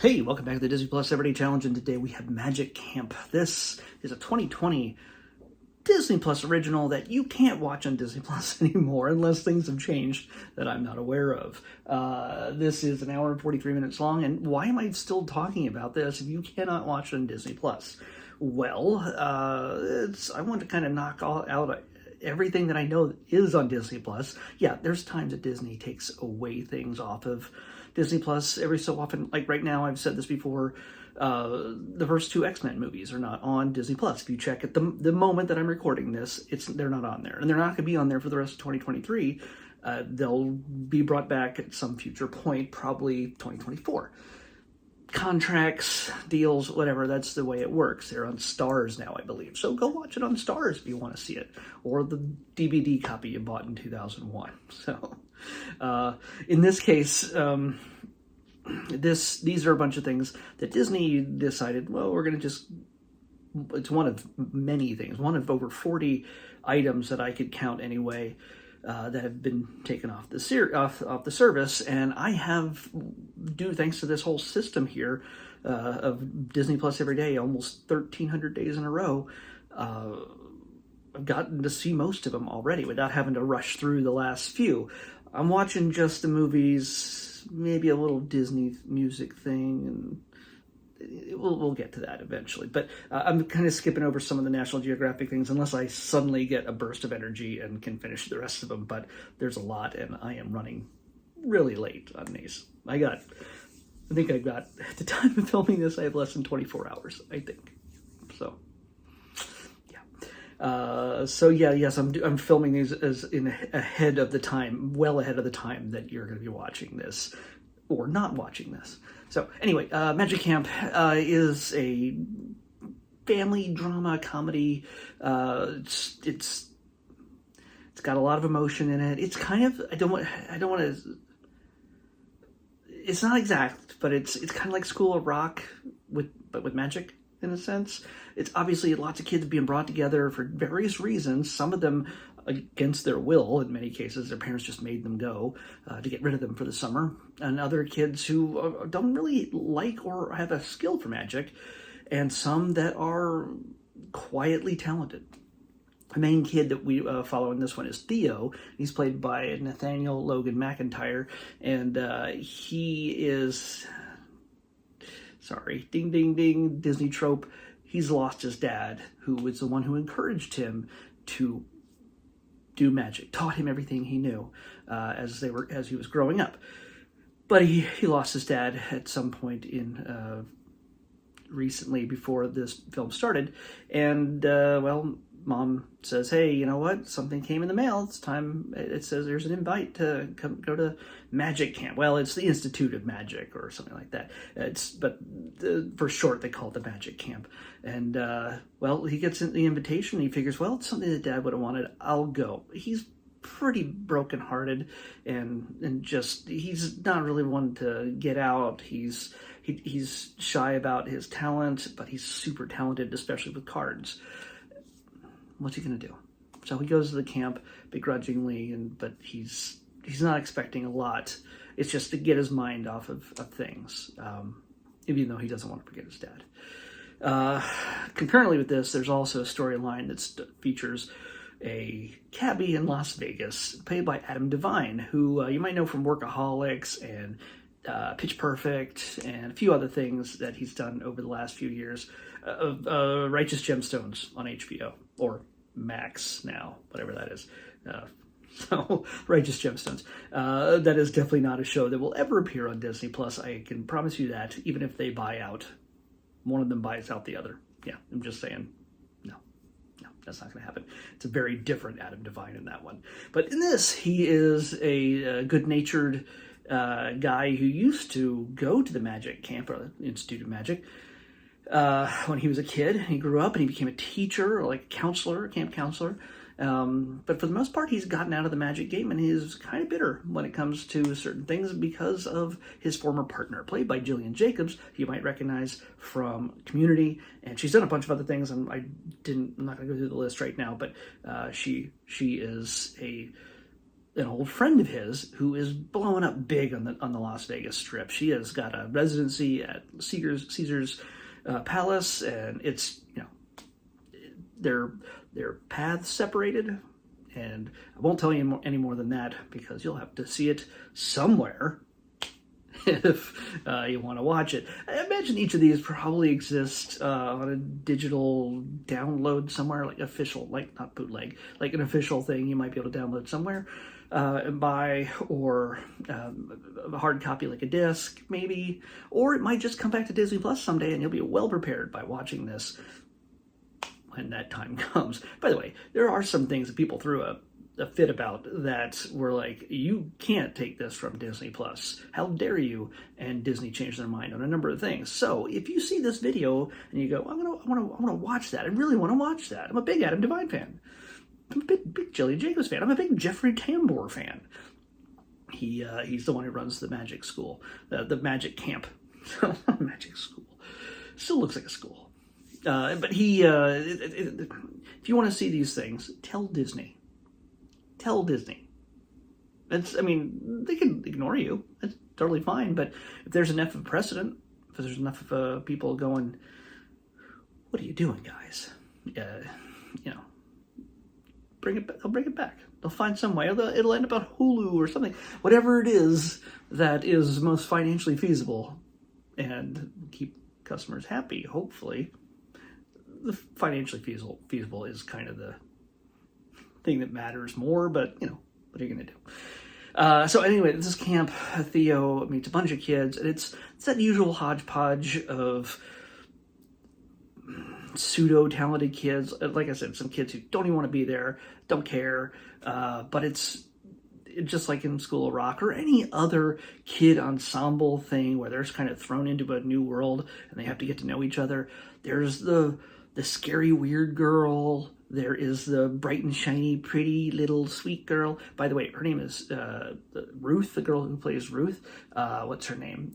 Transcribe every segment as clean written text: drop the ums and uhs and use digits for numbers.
Hey, welcome back to the Disney Plus Everyday Challenge, and today we have Magic Camp. This is a 2020 Disney Plus original that you can't watch on Disney Plus anymore unless things have changed that I'm not aware of. This is an hour and 43 minutes long, and why am I still talking about this if you cannot watch it on Disney Plus? Well, I want to kind of knock out everything that I know is on Disney Plus. Yeah, there's times that Disney takes away things off of Disney Plus every so often. Like right now, I've said this before, the first two X-Men movies are not on Disney Plus. If you check at the moment that I'm recording this, they're not on there. And they're not going to be on there for the rest of 2023. They'll be brought back at some future point, probably 2024. Contracts, deals, whatever, that's the way it works. They're on Stars now, I believe. So go watch it on Stars if you want to see it. Or the DVD copy you bought in 2001. So, in this case, these are a bunch of things that Disney decided, well, we're going to just... It's one of many things. One of over 40 items that I could count anyway, that have been taken off the service, and I have, thanks to this whole system here of Disney Plus every day, almost 1,300 days in a row, I've gotten to see most of them already without having to rush through the last few. I'm watching just the movies, maybe a little Disney music thing, and we'll get to that eventually. But I'm kind of skipping over some of the National Geographic things unless I suddenly get a burst of energy and can finish the rest of them. But there's a lot, and I am running really late on these. I think I've got, at the time of filming this, I have less than 24 hours, I think. So, yeah. Yes, I'm filming these as ahead of the time, well ahead of the time that you're going to be watching this, or not watching this. So anyway, Magic Camp is a family drama comedy. It's got a lot of emotion in it. It's kind of, I don't want to. It's not exact, but it's kind of like School of Rock but with magic in a sense. It's obviously lots of kids being brought together for various reasons. Some of them against their will. In many cases, their parents just made them go to get rid of them for the summer. And other kids who don't really like or have a skill for magic. And some that are quietly talented. The main kid that we follow in this one is Theo. He's played by Nathaniel Logan McIntyre. And he is... Sorry, ding, ding, ding, Disney trope. He's lost his dad, who was the one who encouraged him to do magic, taught him everything he knew as he was growing up. But he lost his dad at some point in recently before this film started, and well, Mom says, "Hey, you know what? Something came in the mail. It's time." It says there's an invite to go to Magic Camp. Well, it's the Institute of Magic or something like that. For short, they call it the Magic Camp. And well, he gets the invitation. And he figures, well, it's something that Dad would have wanted. I'll go. He's pretty brokenhearted, and just he's not really one to get out. He's shy about his talent, but he's super talented, especially with cards. What's he going to do? So he goes to the camp begrudgingly, but he's not expecting a lot. It's just to get his mind off of things, even though he doesn't want to forget his dad. Concurrently with this, there's also a storyline that features a cabbie in Las Vegas, played by Adam Devine, who you might know from Workaholics and Pitch Perfect and a few other things that he's done over the last few years. Righteous Gemstones on HBO, or Max now, whatever that is. So, Righteous Gemstones. That is definitely not a show that will ever appear on Disney Plus. I can promise you that, even if they buy out. One of them buys out the other. Yeah, I'm just saying, no, that's not going to happen. It's a very different Adam Devine in that one. But in this, he is a good-natured guy who used to go to the Magic Camp, or Institute of Magic, when he was a kid. He grew up and he became a teacher, or like a counselor, camp counselor. But for the most part, he's gotten out of the magic game, and he's kind of bitter when it comes to certain things because of his former partner, played by Jillian Jacobs, who you might recognize from Community, and she's done a bunch of other things. I'm not going to go through the list right now, but she is a an old friend of his who is blowing up big on the Las Vegas Strip. She has got a residency at Caesar's Palace, and it's, you know, their paths separated. And I won't tell you any more than that, because you'll have to see it somewhere if you want to watch it. I imagine each of these probably exists on a digital download somewhere, like official, like not bootleg, like an official thing you might be able to download somewhere and buy, or a hard copy like a disc maybe, or it might just come back to Disney Plus someday and you'll be well prepared by watching this when that time comes. By the way, there are some things that people threw a fit about that were like, you can't take this from Disney Plus. How dare you? And Disney changed their mind on a number of things. So if you see this video and you go, I want to watch that. I really want to watch that. I'm a big Adam Devine fan. I'm a big Jillian Jacobs fan. I'm a big Jeffrey Tambor fan. He's the one who runs the magic school, the magic camp. Magic school. Still looks like a school. But if you want to see these things, tell Disney. Tell Disney. I mean, they can ignore you. That's totally fine. But if there's enough of a precedent, if there's enough of people going, what are you doing, guys? You know, they'll bring it back. They'll find some way. It'll end up on Hulu or something. Whatever it is that is most financially feasible and keep customers happy, hopefully. The financially feasible is kind of the thing that matters more, but, you know, what are you going to do? So anyway, this is camp. Theo meets a bunch of kids, and it's that usual hodgepodge of pseudo-talented kids. Like I said, some kids who don't even want to be there, don't care, but it's just like in School of Rock or any other kid ensemble thing where they're just kind of thrown into a new world and they have to get to know each other. There's the scary weird girl. There is the bright and shiny, pretty little sweet girl. By the way, her name is Ruth, the girl who plays Ruth. What's her name?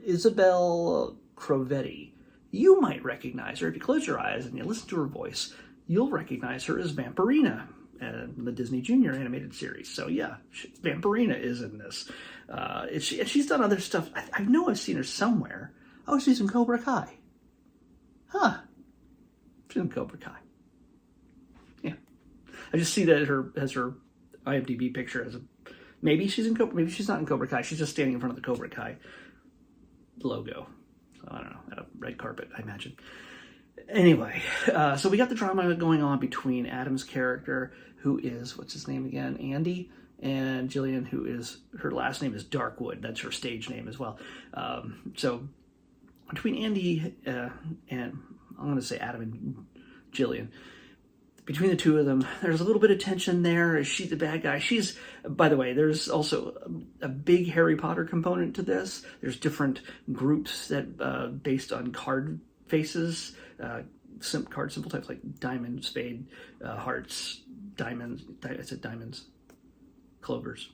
Isabel Crovetti. You might recognize her if you close your eyes and you listen to her voice. You'll recognize her as Vampirina in the Disney Junior animated series. So yeah, Vampirina is in this. She's done other stuff. I know I've seen her somewhere. Oh, she's in Cobra Kai. Huh. She's in Cobra Kai. Yeah. I just see that her IMDb picture as maybe she's in Cobra, maybe she's not in Cobra Kai. She's just standing in front of the Cobra Kai logo. So I don't know, at a red carpet, I imagine. Anyway, so we got the drama going on between Adam's character, who is, what's his name again? Andy, and Jillian, who is, her last name is Darkwood. That's her stage name as well. So between Andy and I'm going to say Adam and Jillian, between the two of them, there's a little bit of tension there. Is she the bad guy? She's, by the way, there's also a big Harry Potter component to this. There's different groups that, based on card faces, card symbol types like diamond, spade, hearts, diamonds, I said diamonds, clovers,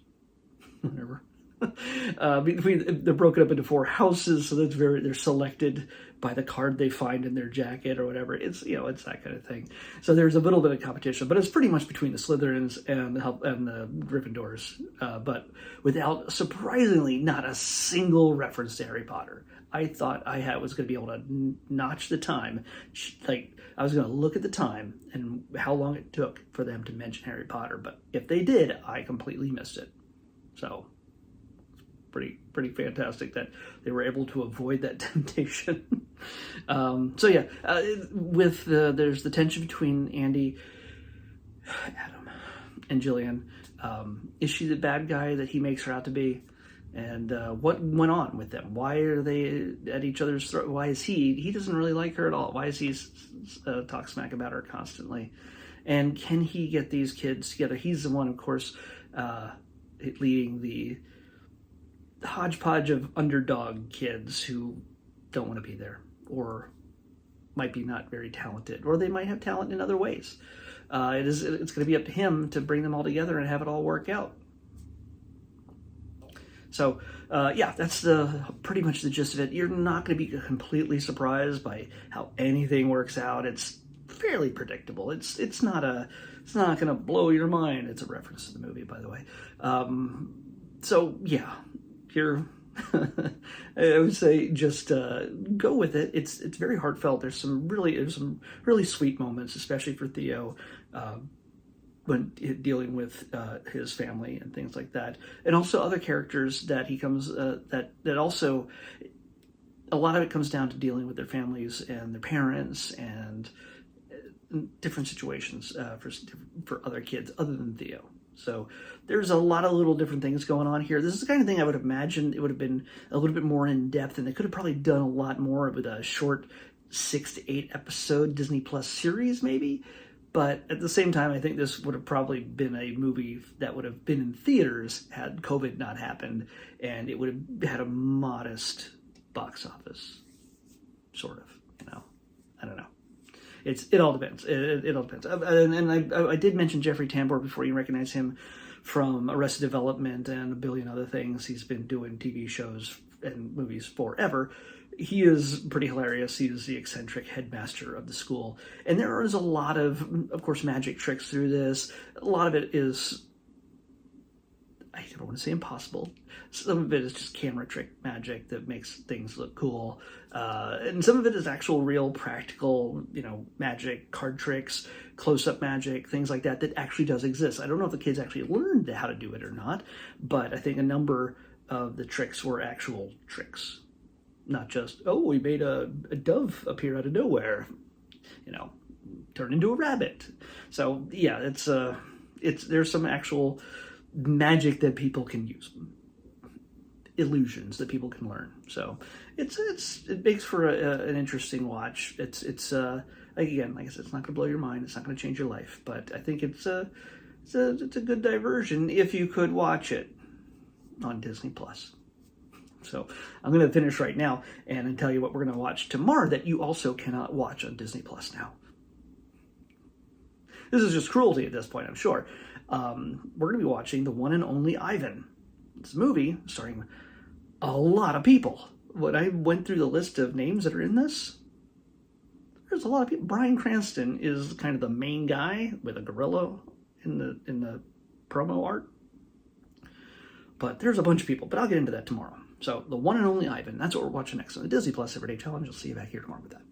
whatever. They're broken up into 4 houses, so they're selected by the card they find in their jacket or whatever. It's, you know, it's that kind of thing. So there's a little bit of competition, but it's pretty much between the Slytherins and the Gryffindors, but without, surprisingly, not a single reference to Harry Potter. I thought I was going to be able to notch the time, like I was going to look at the time and how long it took for them to mention Harry Potter, but if they did, I completely missed it. So pretty fantastic that they were able to avoid that temptation. So yeah, there's the tension between Andy, Adam, and Jillian. Is she the bad guy that he makes her out to be? And what went on with them? Why are they at each other's throat? Why is he doesn't really like her at all? Why is he talk smack about her constantly? And can he get these kids together? He's the one, of course, leading the hodgepodge of underdog kids who don't want to be there, or might be not very talented, or they might have talent in other ways. It's going to be up to him to bring them all together and have it all work out. So yeah, that's pretty much the gist of it. You're not going to be completely surprised by how anything works out. It's fairly predictable. It's not going to blow your mind. It's a reference to the movie, by the way. So yeah, you're. I would say just go with it. It's very heartfelt. There's some really sweet moments, especially for Theo. When dealing with his family and things like that, and also other characters that he comes that also a lot of it comes down to dealing with their families and their parents and different situations for other kids other than Theo. So there's a lot of little different things going on here. This is the kind of thing I would imagine it would have been a little bit more in depth, and they could have probably done a lot more with a short 6 to 8 episode Disney Plus series, maybe. But at the same time, I think this would have probably been a movie that would have been in theaters had COVID not happened, and it would have had a modest box office, sort of. I don't know. It all depends. It all depends. And I did mention Jeffrey Tambor before. You recognize him from Arrested Development and a billion other things. He's been doing TV shows and movies forever. He is pretty hilarious. He is the eccentric headmaster of the school. And there is a lot of course, magic tricks through this. A lot of it is, I don't want to say impossible. Some of it is just camera trick magic that makes things look cool. And some of it is actual, real, practical, magic, card tricks, close-up magic, things like that actually does exist. I don't know if the kids actually learned how to do it or not, but I think a number of the tricks were actual tricks. Not just, we made a dove appear out of nowhere, turn into a rabbit. So yeah, there's some actual magic that people can use, illusions that people can learn. So it makes for an interesting watch. It's again, like I said, it's not going to blow your mind. It's not going to change your life, but I think it's a good diversion if you could watch it on Disney Plus. So I'm going to finish right now and tell you what we're going to watch tomorrow that you also cannot watch on Disney Plus now. This is just cruelty at this point, I'm sure. We're going to be watching The One and Only Ivan. It's a movie starring a lot of people. When I went through the list of names that are in this, there's a lot of people. Bryan Cranston is kind of the main guy with a gorilla in the promo art. But there's a bunch of people, but I'll get into that tomorrow. So, The One and Only Ivan, that's what we're watching next on the Disney Plus Everyday Challenge. I'll see you back here tomorrow with that.